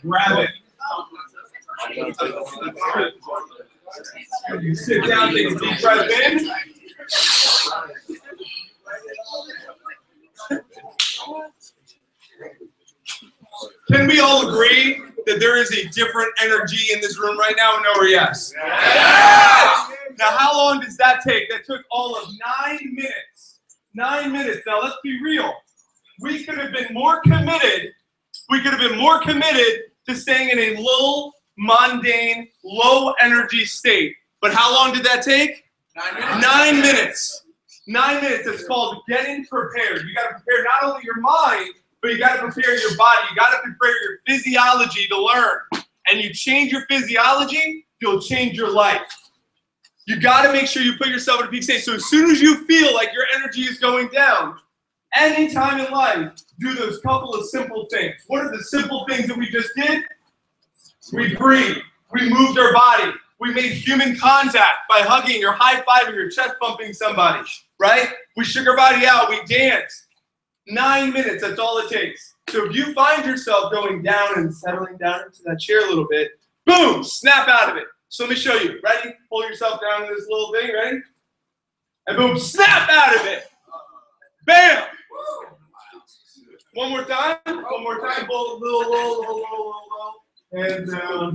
Grab it. You sit down, take a deep breath in. Can we all agree that there is a different energy in this room right now? No or yes? Yes! Now, how long does that take? That took all of 9 minutes. 9 minutes. Now, let's be real. We could have been more committed. We could have been more committed to staying in a little, mundane, low-energy state. But how long did that take? 9 minutes. 9 minutes. 9 minutes. It's called getting prepared. You got to prepare not only your mind, but you got to prepare your body. You got to prepare your physiology to learn. And you change your physiology, you'll change your life. You got to make sure you put yourself in a peak state. So as soon as you feel like your energy is going down, any time in life, do those couple of simple things. What are the simple things that we just did? We breathed. We moved our body. We made human contact by hugging or high-fiving or chest bumping somebody, right? We shook our body out. We danced. 9 minutes, that's all it takes. So if you find yourself going down and settling down into that chair a little bit, boom, snap out of it. So let me show you. Ready? Pull yourself down in this little thing, ready? And boom, snap out of it. Bam! One more time. One more time. Low. And down,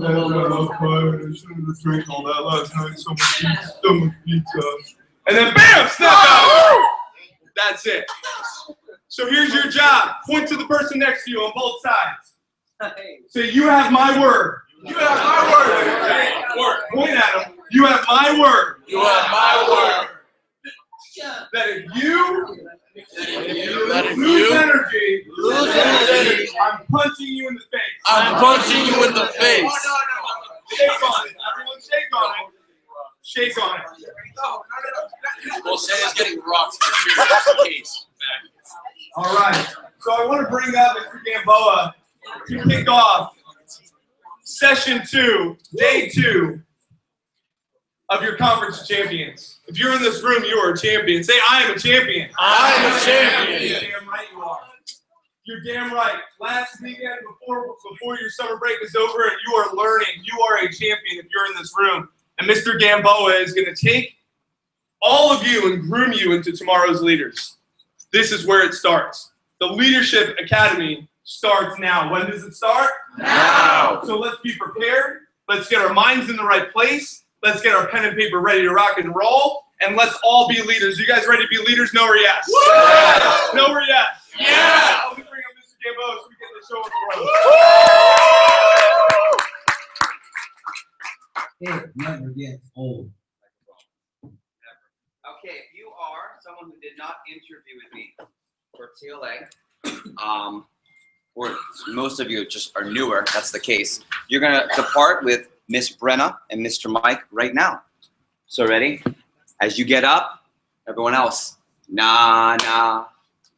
drink all that last night. So much pizza. And then bam, snap out of it. That's it. So here's your job. Point to the person next to you on both sides. Say, you have my word. You have my word. Point at him. You have my word. You have my word. That if you lose energy, I'm punching you in the face. I'm punching you in the face. Shake on it. Everyone shake on it. Shake on it. Well, Santa's getting rocked for sure. That's the case. All right. So I want to bring up Mr. Gamboa to kick off session 2, day 2 of your conference of champions. If you're in this room, you are a champion. Say, I am a champion. I am a champion. You're damn right you are. You're damn right. Last weekend, before your summer break is over, and you are learning, you are a champion if you're in this room. And Mr. Gamboa is going to take all of you and groom you into tomorrow's leaders. This is where it starts. The Leadership Academy starts now. When does it start? Now. So let's be prepared. Let's get our minds in the right place. Let's get our pen and paper ready to rock and roll. And let's all be leaders. You guys ready to be leaders? No or yes? Yes. No or yes? Yeah. Let me bring up Mr. Gamboa so we get the show on the road. It never gets old. Okay, if you are someone who did not interview with me for TLA, or most of you just are newer, that's the case, you're going to depart with Miss Brenna and Mr. Mike right now. So ready? As you get up, everyone else, na na,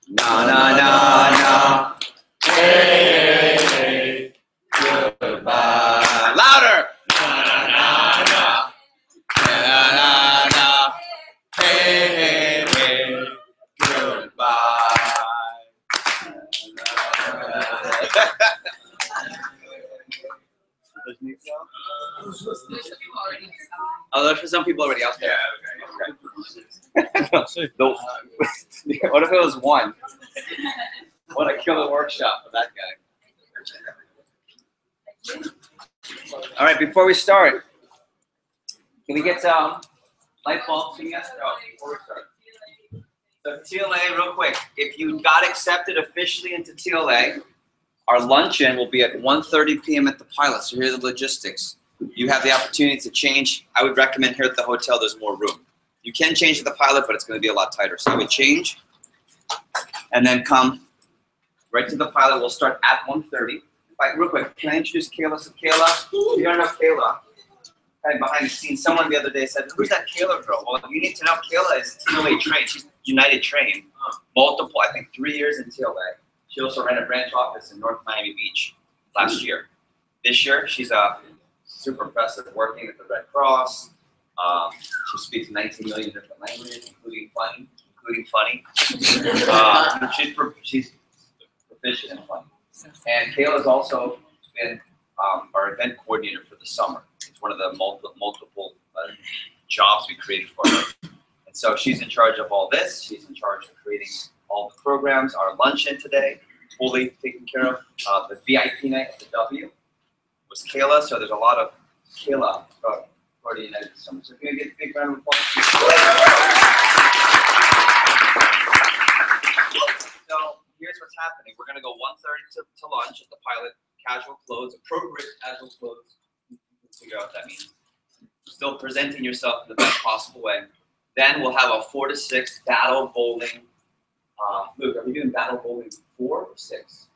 na na na na, hey, hey, goodbye. Louder! Na na na na, na na na, hey, hey, goodbye. Oh, there's some people already out there. Yeah, okay. What if it was one? What a killer workshop for that guy. All right, before we start, can we get some light bulbs in yes? Oh, before we start. So TLA, real quick, if you got accepted officially into TLA, our luncheon will be at 1:30 p.m. at the Pilot. So here are the logistics. You have the opportunity to change. I would recommend here at the hotel, there's more room. You can change at the Pilot, but it's going to be a lot tighter. So you would change and then come right to the Pilot. We'll start at 1:30. Real quick, can I introduce Kayla? So Kayla, you don't know Kayla. Right behind the scenes, someone the other day said, who's that Kayla girl? Well, you need to know Kayla is TLA trained. She's United trained. Multiple, I think 3 years in TLA. She also ran a branch office in North Miami Beach last year. This year, she's super impressive working at the Red Cross. She speaks 19 million different languages, including funny. She's proficient in funny. And Kayla's also been our event coordinator for the summer. It's one of the multiple jobs we created for her. And so she's in charge of all this. She's in charge of creating all the programs. Our luncheon today, fully taken care of. The VIP night at the W was Kayla, so there's a lot of Kayla coordinated this summer. So can we get a big round of applause? So here's what's happening. We're going to go 1:30 to lunch at the pilot. Casual clothes, appropriate casual clothes. You can figure out what that means. Still presenting yourself in the best possible way. Then we'll have a 4 to 6 battle bowling. Luke, are we doing battle bowling 4 or 6?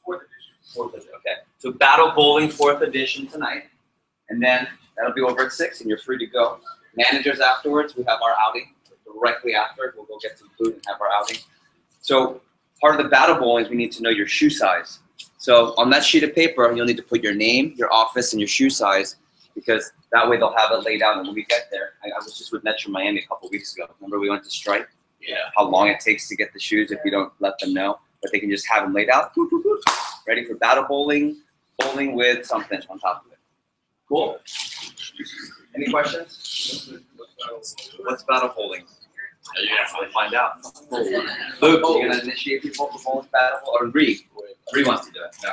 4th edition. 4th edition, okay. So battle bowling 4th edition tonight. And then that'll be over at 6 and you're free to go. Managers afterwards, we have our outing. Directly after, we'll go get some food and have our outing. So part of the battle bowling is we need to know your shoe size. So on that sheet of paper, you'll need to put your name, your office, and your shoe size, because that way they'll have it laid out. And when we get there, I was just with Metro Miami a couple weeks ago. Remember we went to strike? Yeah. How long it takes to get the shoes if you don't let them know. But they can just have them laid out. Ready for battle bowling, bowling with something on top of it. Cool? Any questions? What's battle bowling? Yeah, we'll find out. Luke, you're going to initiate people for bowling battle? Or Ree? Ree wants to do it. No.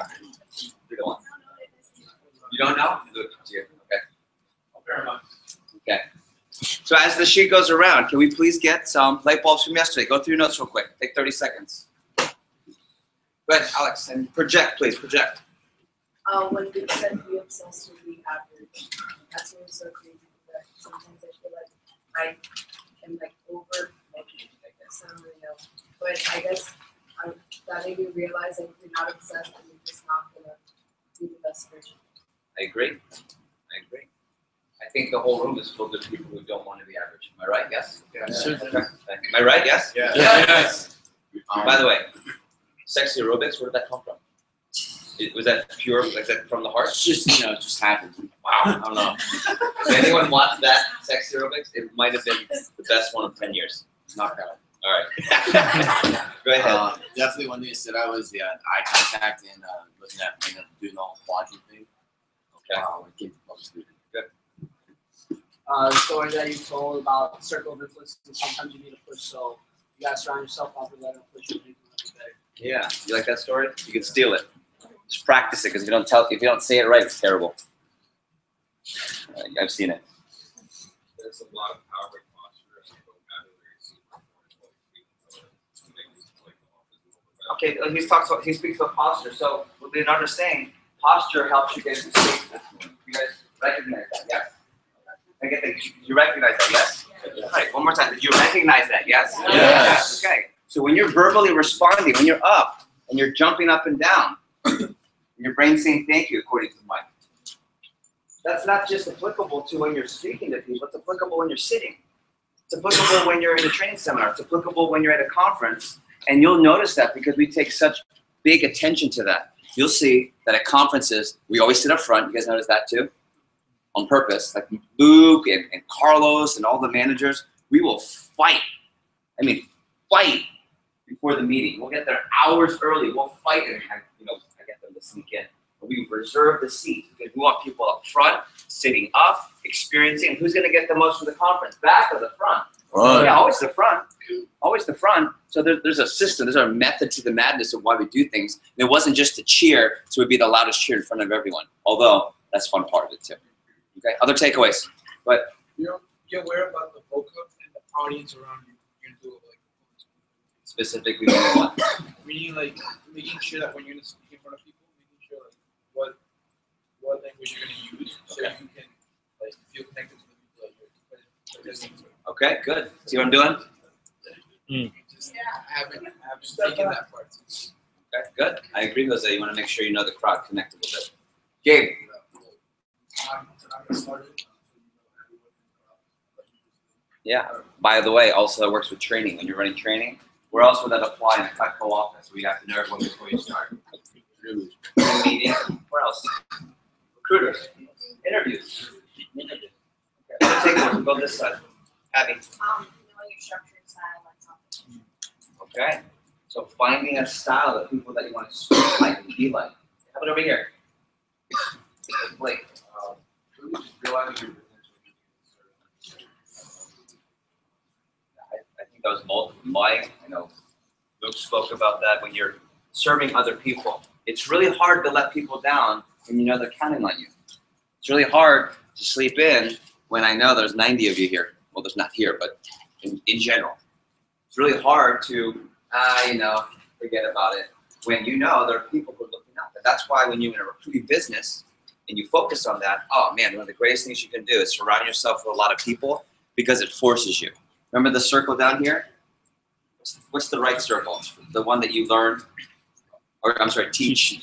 You're the one. You don't know? Luke, it's you. Okay. Okay. So as the sheet goes around, can we please get some light bulbs from yesterday? Go through your notes real quick. Take 30 seconds. Go ahead, Alex, and project, please. Project. When you said be obsessed with the average, that's what was so crazy. That sometimes I feel like I am like over making. I guess I don't really know, but I guess that made me realize that if you're not obsessed, then you're just not gonna be the best version. I agree. I agree. I think the whole room is filled with people who don't want to be average. Am I right? Yes? Yes. Okay. Am I right? Yes? Yes. Yes. By the way, sexy aerobics, where did that come from? Was that pure, like that from the heart? It's just, it just happened. Wow, I don't know. If anyone wants that sexy aerobics, it might have been the best one in 10 years. Knock out. All right. Go ahead. Definitely one thing that stood out was the eye contact and looking at doing the whole quadrant thing. Okay. When it came to public speaking. The story that you told about circle of influence, and sometimes you need a push, so you gotta surround yourself up with that and push you. Yeah, you like that story? You can steal it. Just practice it, because if you don't say it right, it's terrible. I've seen it. There's a lot of power in posture and vocabulary. Okay, he speaks about posture. So what Leonardo is saying, posture helps you get into state. You guys recognize that, yes? I get that. You recognize that, yes? All right, one more time. Did you recognize that, yes? Yes. Okay. So when you're verbally responding, when you're up and you're jumping up and down, and your brain's saying thank you, according to Mike. That's not just applicable to when you're speaking to people. It's applicable when you're sitting. It's applicable when you're in a training seminar. It's applicable when you're at a conference. And you'll notice that because we take such big attention to that. You'll see that at conferences, we always sit up front. You guys notice that too? On purpose. Like Luke and Carlos and all the managers, we will fight. I mean, fight before the meeting. We'll get there hours early. We'll fight and I get them to sneak in. But we reserve the seat because we want people up front, sitting up, experiencing. Who's going to get the most from the conference? Back or the front? Front. Yeah, always the front. Always the front. So there's a system, there's a method to the madness of why we do things. And it wasn't just to cheer, so we'd be the loudest cheer in front of everyone. Although that's fun part of it too. Okay, other takeaways. But You're aware about the vocab and the audience around you. You're gonna do it like specifically what? meaning like making sure that when you're gonna speak in front of people, making sure like what language you're gonna use so you can like feel connected to the people that you're listening to. Okay, good. See what I'm doing? Just haven't taken that part. Okay, good. I agree with Jose. You want to make sure you know the crowd, connect a little bit. Gabe. Yeah. By the way, also that works with training. When you're running training, we're also going to apply in the Cutco office. We have to know everyone before you start. Meeting. Where else? Recruiters. Interviews. Okay. Let's take one. Go this side. Abby. Knowing your structure and style, like something. Okay. So finding a style of people that you want to speak like and be like. How about over here? Blake. Really just realizing your I think that was Mike. I know Luke spoke about that. When you're serving other people, it's really hard to let people down when you know they're counting on you. It's really hard to sleep in when I know there's 90 of you here. Well, there's not here, but in general. It's really hard to, forget about it when you know there are people who are looking up. And that's why when you're in a recruiting business and you focus on that, oh man, one of the greatest things you can do is surround yourself with a lot of people because it forces you. Remember the circle down here? What's the right circle? The one that you learned, or I'm sorry, teach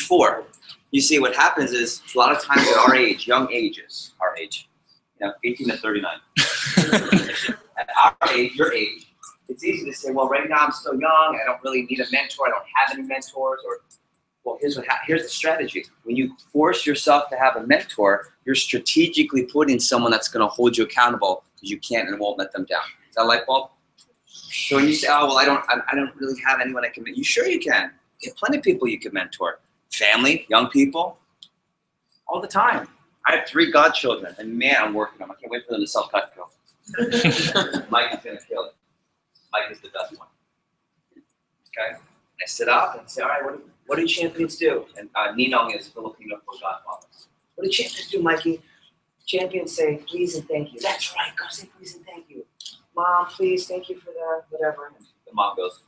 for. You see, what happens is a lot of times at our age, young ages, 18 to 39. At our age, your age, it's easy to say, well, right now I'm still young. I don't really need a mentor. I don't have any mentors. Or, well, here's the strategy. When you force yourself to have a mentor, you're strategically putting someone that's going to hold you accountable because you can't and won't let them down. Is that light bulb? So when you say, oh, well, I don't really have anyone I can mentor. You sure you can. You have plenty of people you can mentor. Family, young people, all the time. I have 3 godchildren, and man, I'm working on them. I can't wait for them to sell Cutco. Mike is going to kill it. Mike is the best one. Okay? I sit up and say, all right, what do champions do? And Ninong is Filipino for godfather. What do champions do, Mikey? Champions say, please and thank you. That's right, go say please and thank you. Mom, please, thank you for that, whatever. And the mom goes,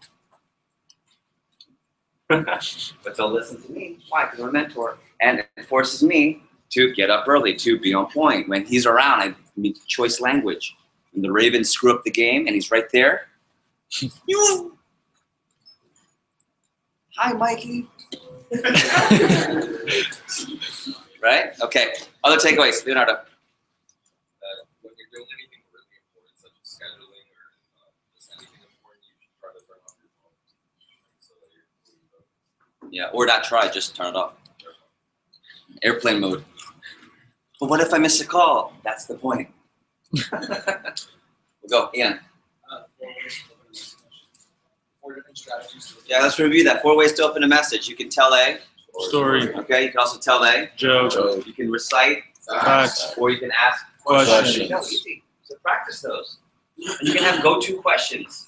but they'll listen to me. Why? Because I'm a mentor. And it forces me to get up early, to be on point. When he's around, I mean choice language. When the Ravens screw up the game and he's right there, you. Hi, Mikey. Right? Okay. Other takeaways, Leonardo. When you're doing anything really important, such as scheduling or just anything important, you should try to turn off your phone. So that you're Yeah, or not try, just turn it off. Airplane mode. But what if I miss a call? That's the point. We'll go, Ian. 4 different strategies. Yeah, let's review that. 4 ways to open a message. You can tell a Story. Okay, you can also tell a Joke. You can recite, Facts. or you can ask Questions. No, easy. So practice those. And you can have go-to questions.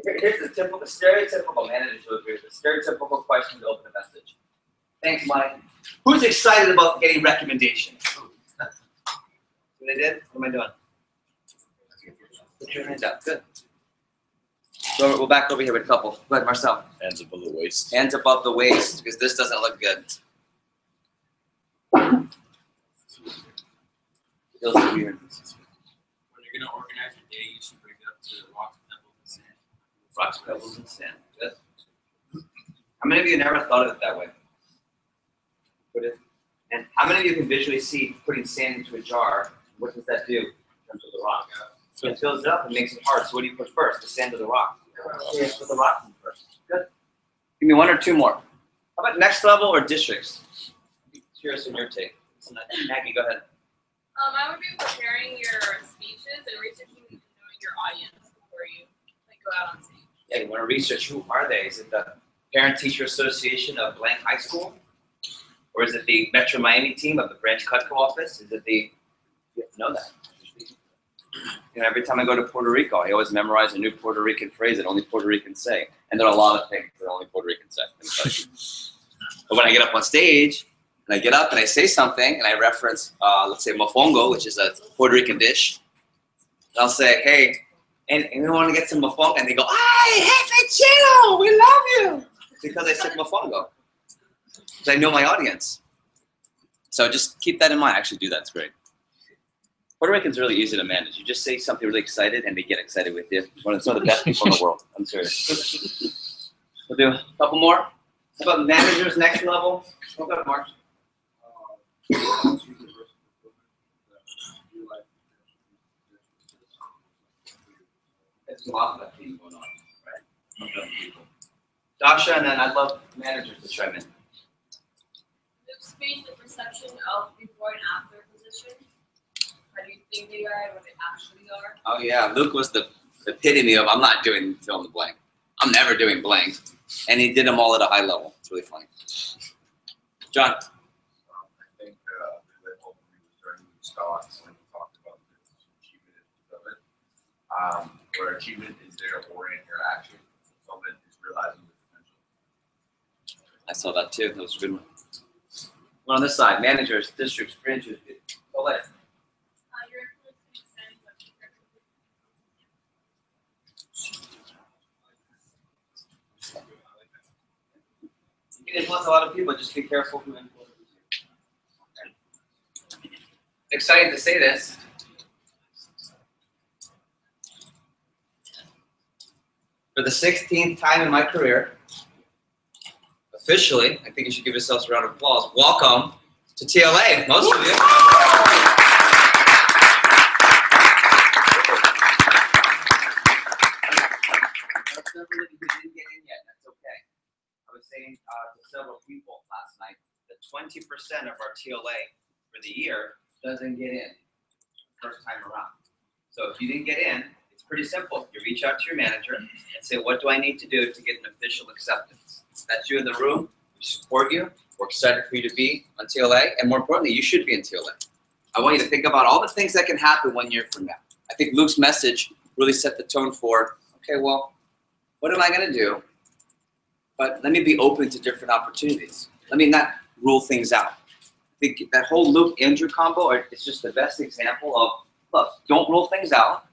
Here's the stereotypical managers will agree with the stereotypical question to open a message. Thanks, Mike. Who's excited about getting recommendations? What I did? What am I doing? Put your hand up. Good. So we're back over here with a couple. Go ahead, Marcel. Hands above the waist. Hands above the waist, because this doesn't look good. Feels weird. When you're gonna organize your day, you should break it up to rocks, pebbles, and sand. Rocks, pebbles, and sand. Good. How many of you never thought of it that way? Put it. And how many of you can visually see putting sand into a jar? What does that do in terms of the rock? It fills it up and makes it hard. So what do you put first? The sand or the rock? Yeah, put the rock in first. Good. Give me 1 or 2 more. How about next level or districts? Curious in your take. Maggie, go ahead. I would be preparing your speeches and researching and knowing your audience before you go out on stage. Yeah, you want to research who are they? Is it the Parent-Teacher Association of Blank High School? Or is it the Metro Miami team of the Branch Cutco office? Is it the, you have to know that. You know, every time I go to Puerto Rico, I always memorize a new Puerto Rican phrase that only Puerto Ricans say. And there are a lot of things that only Puerto Ricans say. But when I get up on stage, and I get up and I say something, and I reference, let's say mofongo, which is a Puerto Rican dish, and I'll say, hey, and we want to get some mofongo, and they go, ay, Jefe Chino, we love you, because I said mofongo. Because I know my audience. So just keep that in mind. Actually do that, it's great. Puerto Rican's really easy to manage. You just say something really excited, and they get excited with you. One of the best people in the world. I'm serious. We'll do a couple more. How about managers next level? Go ahead, Mark. It's a lot of that thing going on, right? Dasha, and then I'd love managers to chime in. Speech, the perception of before and after positions. How do you think they are and what they actually are? Oh yeah, Luke was the epitome of I'm not doing fill in the blank. I'm never doing blank. And he did them all at a high level. It's really funny. John. I think that ultimately was during the stocks when we talked about the achievement of it. Where achievement is there to orient your action. Fulfillment is realizing the potential. I saw that too. That was a good one. One on this side, managers, districts, branches. Go ahead. Your influence can extend what you You can influence a lot of people, just be careful who influences you. Excited to say this. For the 16th time in my career, officially, I think you should give yourselves a round of applause. Welcome to TLA, most of you. Several of you didn't get in yet, that's okay. I was saying to several people last night that 20% of our TLA for the year doesn't get in first time around. So if you didn't get in, it's pretty simple. You reach out to your manager and say, what do I need to do to get an official acceptance? If that's you in the room, we support you. We're excited for you to be on TLA. And more importantly, you should be in TLA. I want you to think about all the things that can happen 1 year from now. I think Luke's message really set the tone for, okay, well, what am I going to do? But let me be open to different opportunities. Let me not rule things out. I think that whole Luke-Andrew combo is just the best example of, look, don't rule things out.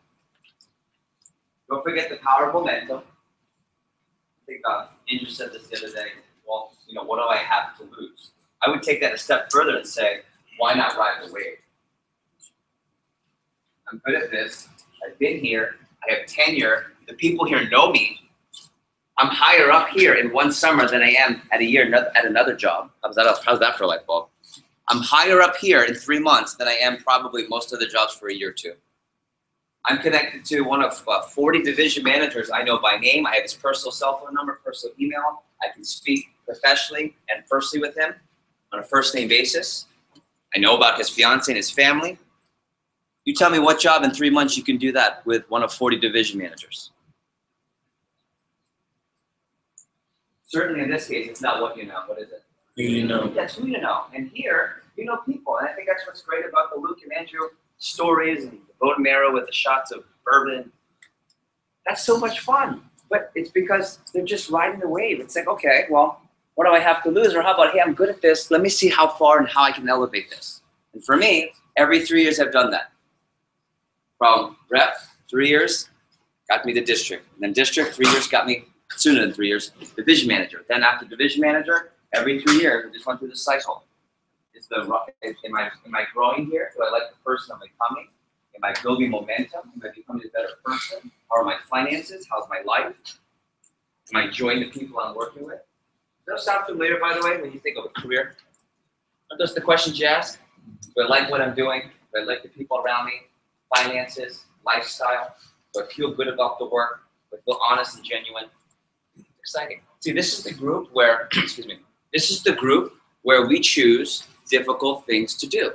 Don't forget the power of momentum. I think Andrew said this the other day. Well, you know, what do I have to lose? I would take that a step further and say, why not ride the wave? I'm good at this. I've been here. I have tenure. The people here know me. I'm higher up here in one summer than I am at a year at another job. How's that for a light bulb? I'm higher up here in 3 months than I am probably most other jobs for a year or two. I'm connected to one of 40 division managers I know by name. I have his personal cell phone number, personal email. I can speak professionally and personally with him on a first name basis. I know about his fiance and his family. You tell me what job in 3 months you can do that with one of 40 division managers. Certainly in this case, it's not what you know. What is it? Who you know. That's who you know. And here, you know people. And I think that's what's great about the Luke and Andrew stories and the bone marrow with the shots of bourbon. That's so much fun. But it's because they're just riding the wave. It's like, okay, well, what do I have to lose? Or how about, hey, I'm good at this. Let me see how far and how I can elevate this. And for me, every 3 years I've done that. From rep, 3 years, got me to district. And then district, 3 years, got me sooner than 3 years, division manager. Then after division manager, every 3 years, I just went through the cycle. Am I growing here? Do I like the person I'm becoming? Am I building momentum? Am I becoming a better person? How are my finances? How's my life? Am I enjoying the people I'm working with? Does that sound familiar, by the way, when you think of a career? Are those the questions you ask? Do I like what I'm doing? Do I like the people around me? Finances, lifestyle? Do I feel good about the work? Do I feel honest and genuine? Exciting. See, this is the group where, excuse me, this is the group where we choose difficult things to do.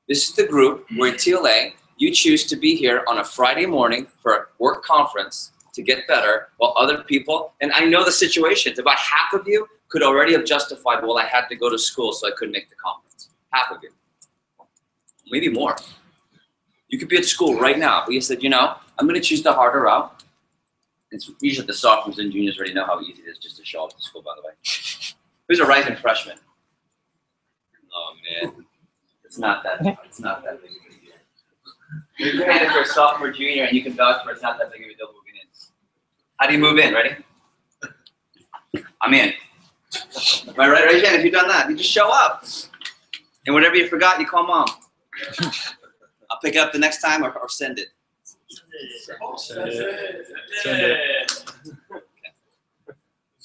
This is the group where TLA, you choose to be here on a Friday morning for a work conference to get better, while other people, and I know the situations, about half of you could already have justified, well, I had to go to school so I couldn't make the conference. Half of you. Maybe more. You could be at school right now, but you said, you know, I'm going to choose the harder route. It's usually the sophomores and juniors already know how easy it is just to show up to school, by the way. Who's a rising freshman? Oh, man. It's not that big of a deal. Raise your hand if you're a sophomore, junior, and you can vouch for it's not that big of a deal moving in. How do you move in? Ready? I'm in. Right, raise your hand if you've done that. You just show up. And whatever you forgot, you call mom. I'll pick it up the next time or send it. Send it.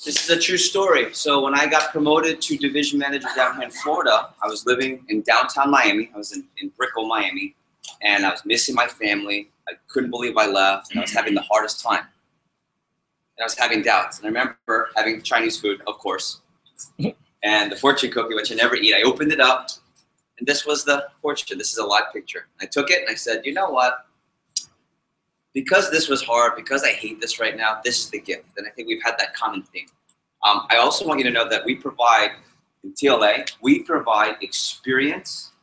This is a true story. So when I got promoted to division manager down here in Florida, I was living in downtown Miami. I was in Brickell, Miami, and I was missing my family. I couldn't believe I left, and I was having the hardest time. And I was having doubts. And I remember having Chinese food, of course, and the fortune cookie, which I never eat. I opened it up, and this was the fortune. This is a live picture. I took it, and I said, you know what? because this was hard, because I hate this right now, this is the gift. And I think we've had that common theme. I also want you to know that we provide, in TLA, we provide experience.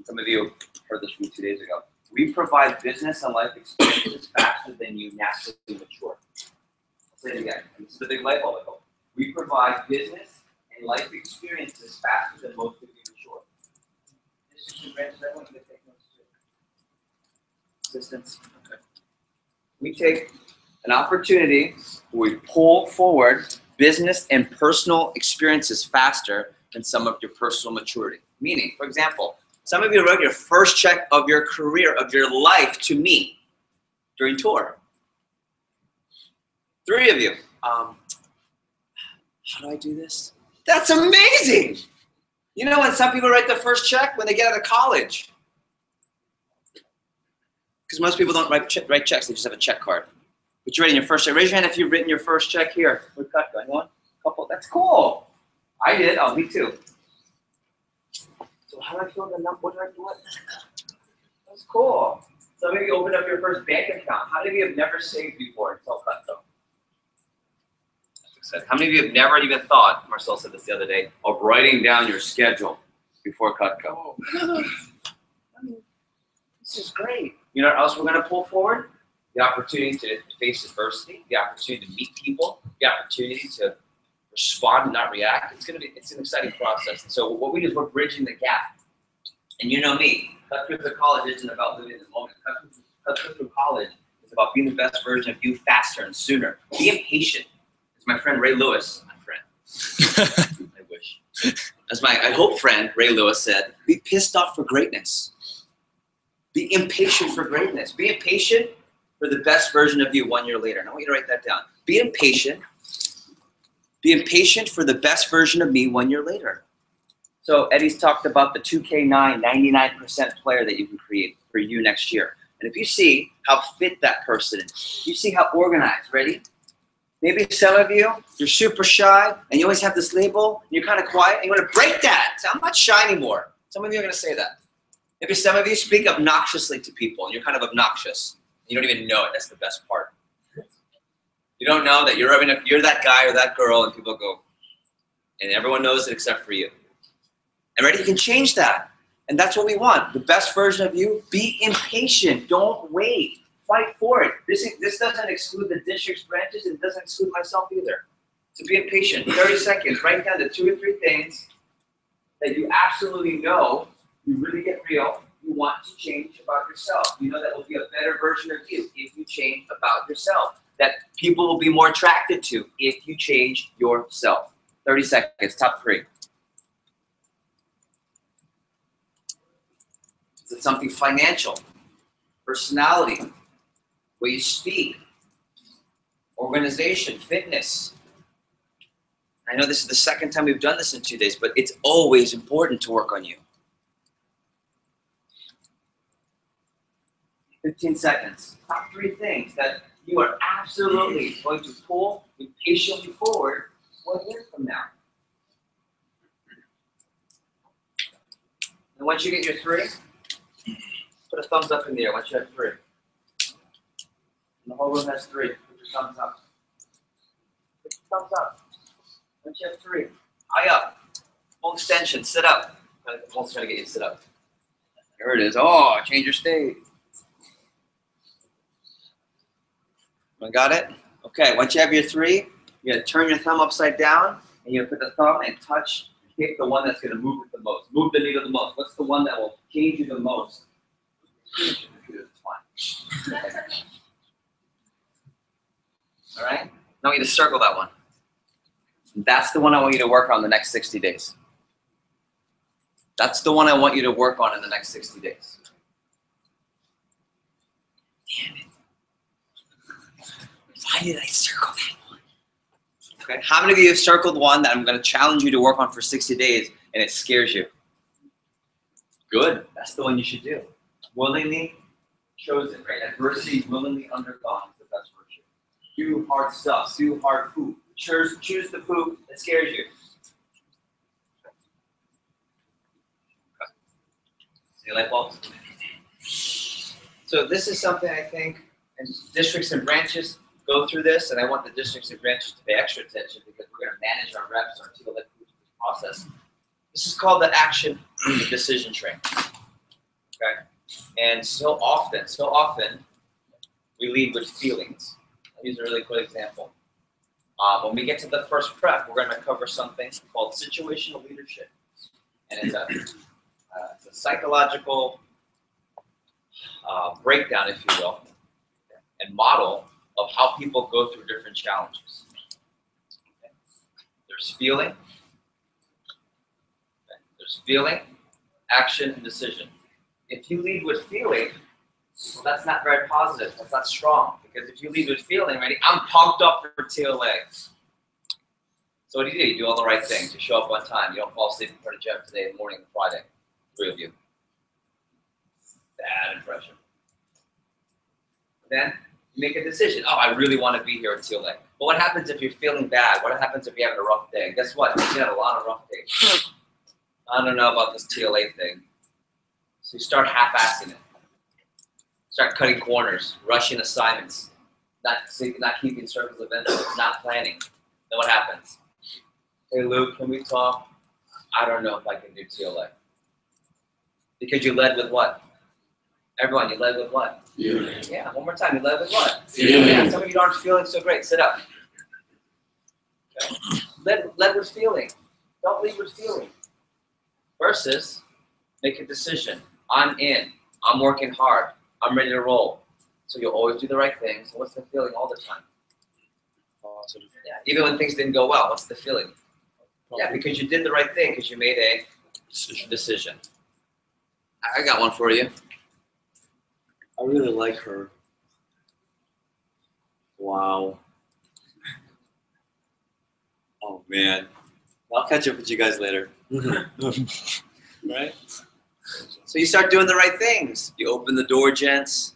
Some of you heard this from me 2 days ago. We provide business and life experiences faster than you naturally mature. I'll say it again. And this is the big light bulb. We provide business and life experiences faster than most of you mature. This is your branches. I want you to take notes too. Assistance. Okay. We take an opportunity where we pull forward business and personal experiences faster than some of your personal maturity. Meaning, for example, some of you wrote your first check of your career, of your life to me during tour. 3 of you. How do I do this? That's amazing. You know when some people write their first check when they get out of college? Because most people don't write checks, they just have a check card. But you're writing your first check. Raise your hand if you've written your first check here. With Cutco. Anyone? Couple? That's cool. I did. Oh, me too. So how do I fill the number? What do I do? That's cool. Some of you opened up your first bank account. How many of you have never saved before until Cutco? How many of you have never even thought, Marcel said this the other day, of writing down your schedule before Cutco? This is great. You know what else we're going to pull forward? The opportunity to face adversity, the opportunity to meet people, the opportunity to respond and not react. It's an exciting process. And so what we do is we're bridging the gap. And you know me, Cutco through college isn't about living in the moment. Cutco through college is about being the best version of you faster and sooner. Be impatient. As my friend Ray Lewis, my friend, I wish. As my, I hope friend Ray Lewis said, be pissed off for greatness. Be impatient for greatness. Be impatient for the best version of you 1 year later. And I want you to write that down. Be impatient. Be impatient for the best version of me 1 year later. So Eddie's talked about the 2K9, 99% player that you can create for you next year. And if you see how fit that person is, you see how organized, ready? Maybe some of you, you're super shy and you always have this label, and you're kind of quiet, and you want to break that. Say, I'm not shy anymore. Some of you are going to say that. Maybe some of you speak obnoxiously to people, and you're kind of obnoxious. You don't even know it. That's the best part. You don't know that you're that guy or that girl, and people go, and everyone knows it except for you. And ready, you can change that. And that's what we want. The best version of you, be impatient. Don't wait. Fight for it. This doesn't exclude the district's branches. It doesn't exclude myself either. So be impatient. 30 seconds. Write down the 2 or 3 things that you absolutely know, you really get real, you want to change about yourself. You know that will be a better version of you if you change about yourself. That people will be more attracted to if you change yourself. 30 seconds. Top 3. Is it something financial? Personality? Way you speak? Organization? Fitness? I know this is the second time we've done this in 2 days, but it's always important to work on you. 15 seconds. Top 3 things that you are absolutely going to pull impatiently forward 1 year from now. And once you get your 3, put a thumbs up in the air. Once you have 3. And the whole room has 3. Put your thumbs up. Put your thumbs up. Once you have 3. Eye up. Full extension. Sit up. I'm almost trying to get you to sit up. There it is. Oh, change your state. Got it? Okay, once you have your 3, you're going to turn your thumb upside down, and you're going to put the thumb and touch, pick the one that's going to move it the most, move the needle the most. What's the one that will change you the most? It's fine. All right? Now I want you to circle that one. That's the one I want you to work on the next 60 days. That's the one I want you to work on in the next 60 days. Damn it. Why did I circle that one? Okay. How many of you have circled one that I'm going to challenge you to work on for 60 days and it scares you? Good. That's the one you should do. Willingly chosen, right? Adversity willingly undergone is the best virtue. Do hard stuff. Do hard poop. Choose the poop that scares you. Okay. See light bulbs? So this is something I think And districts and branches go through this, and I want the districts and branches to pay extra attention because we're going to manage our reps, our TLA process. This is called the action and decision train. Okay? And so often, we lead with feelings. I'll use a really quick example. When we get to the first prep, we're going to cover something called situational leadership. And it's a psychological breakdown, if you will, and model of how people go through different challenges. Okay. There's feeling. Okay. There's feeling, action, and decision. If you lead with feeling, well, that's not very positive. That's not strong. Because if you lead with feeling, ready, I'm pumped up for TLA. So what do? You do all the right things. You show up on time. You don't fall asleep in front of Jeff today in the morning on Friday. 3 of you. Bad impression. Then you make a decision. Oh, I really want to be here at TLA. But what happens if you're feeling bad? What happens if you're having a rough day? Guess what? You have a lot of rough days. I don't know about this TLA thing. So you start half-assing it. Start cutting corners, rushing assignments, not keeping circles of influence, not planning. Then what happens? Hey Luke, can we talk? I don't know if I can do TLA. Because you led with what? Everyone, you led with what? Feeling. Yeah, one more time, you led with what? Feeling. Yeah, some of you aren't feeling so great. Sit up. Okay. Led with feeling. Don't lead with feeling. Versus, make a decision. I'm in. I'm working hard. I'm ready to roll. So you'll always do the right things. So what's the feeling all the time? Positive. Yeah, even when things didn't go well, what's the feeling? Yeah, because you did the right thing, because you made a decision. I got one for you. I really like her. Wow. Oh man. I'll catch up with you guys later. Right? So you start doing the right things. You open the door, gents.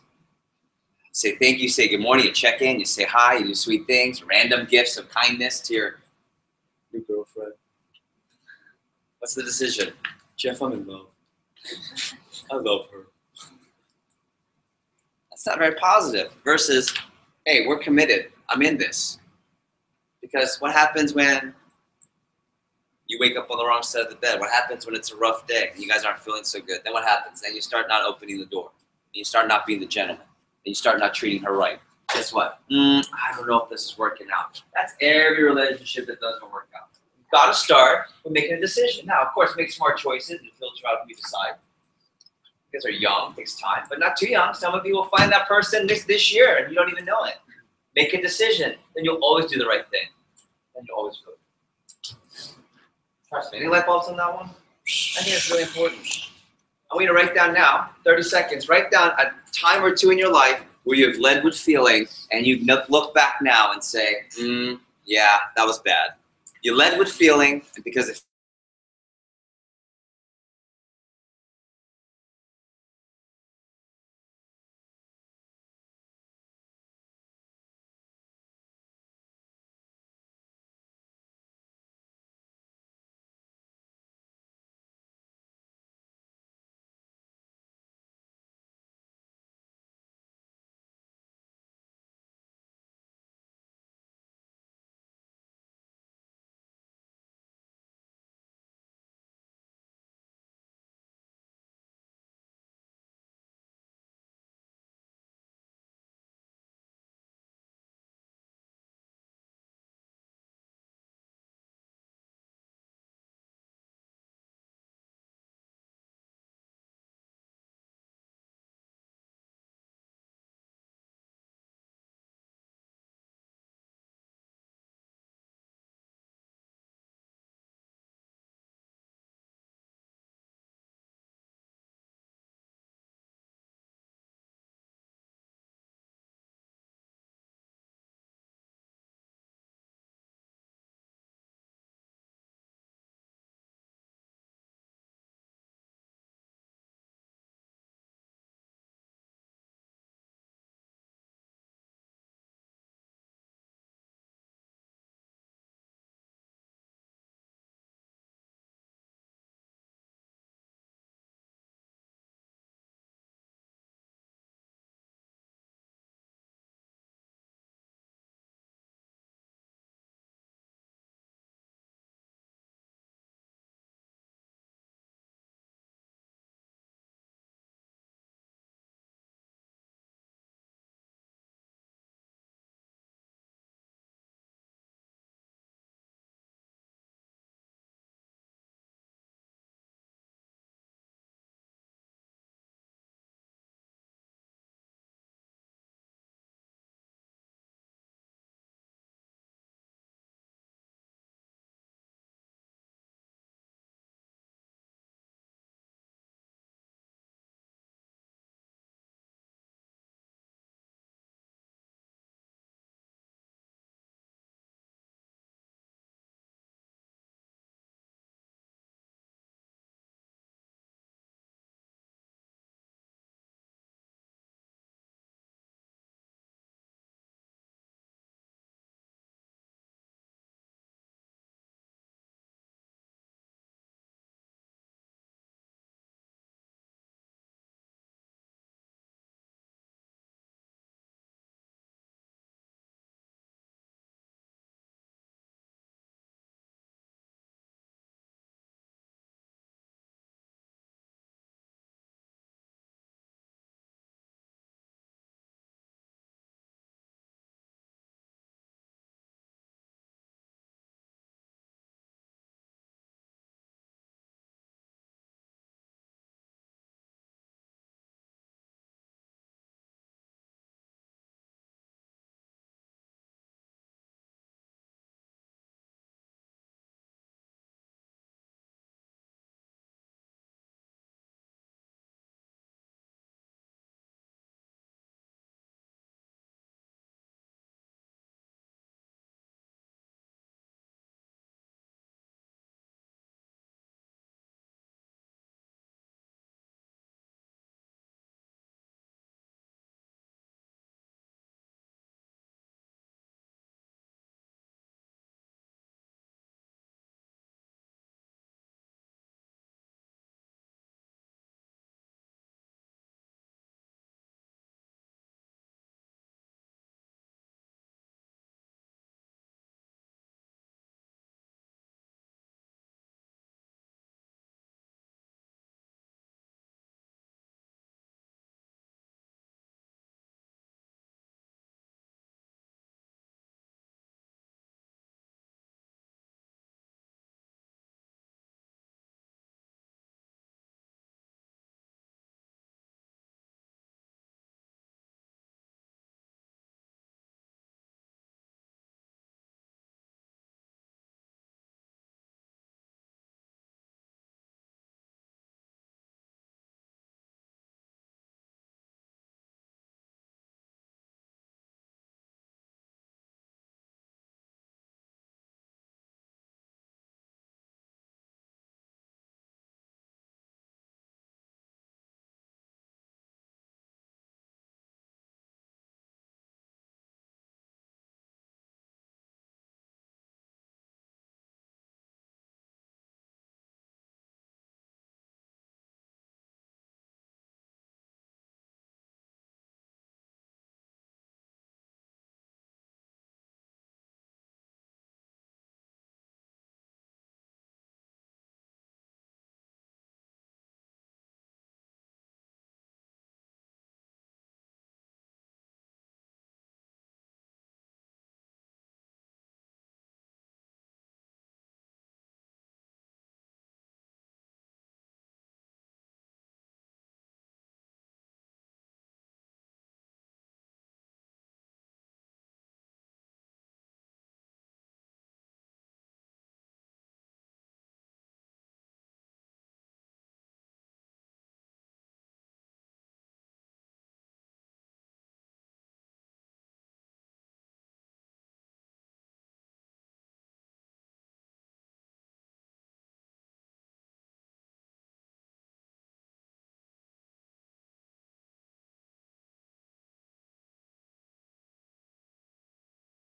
Say thank you, say good morning, you check in, you say hi, you do sweet things, random gifts of kindness to your New girlfriend. What's the decision? Jeff, I'm in love. I love her. That's not very positive. Versus, hey, we're committed. I'm in this. Because what happens when you wake up on the wrong side of the bed? What happens when it's a rough day and you guys aren't feeling so good? Then what happens? Then you start not opening the door. And you start not being the gentleman. And you start not treating her right. Guess what? I don't know if this is working out. That's every relationship that doesn't work out. You've got to start with making a decision. Now, of course, make smart choices and filter out who you decide. You guys are young, takes time, but not too young. Some of you will find that person this year and you don't even know it. Make a decision, then you'll always do the right thing. Then you'll always go. Trust me. Any light bulbs on that one? I think it's really important. I want you to write down now, 30 seconds, write down a time or two in your life where you've led with feeling and you look back now and say, yeah, that was bad. You led with feeling, and because it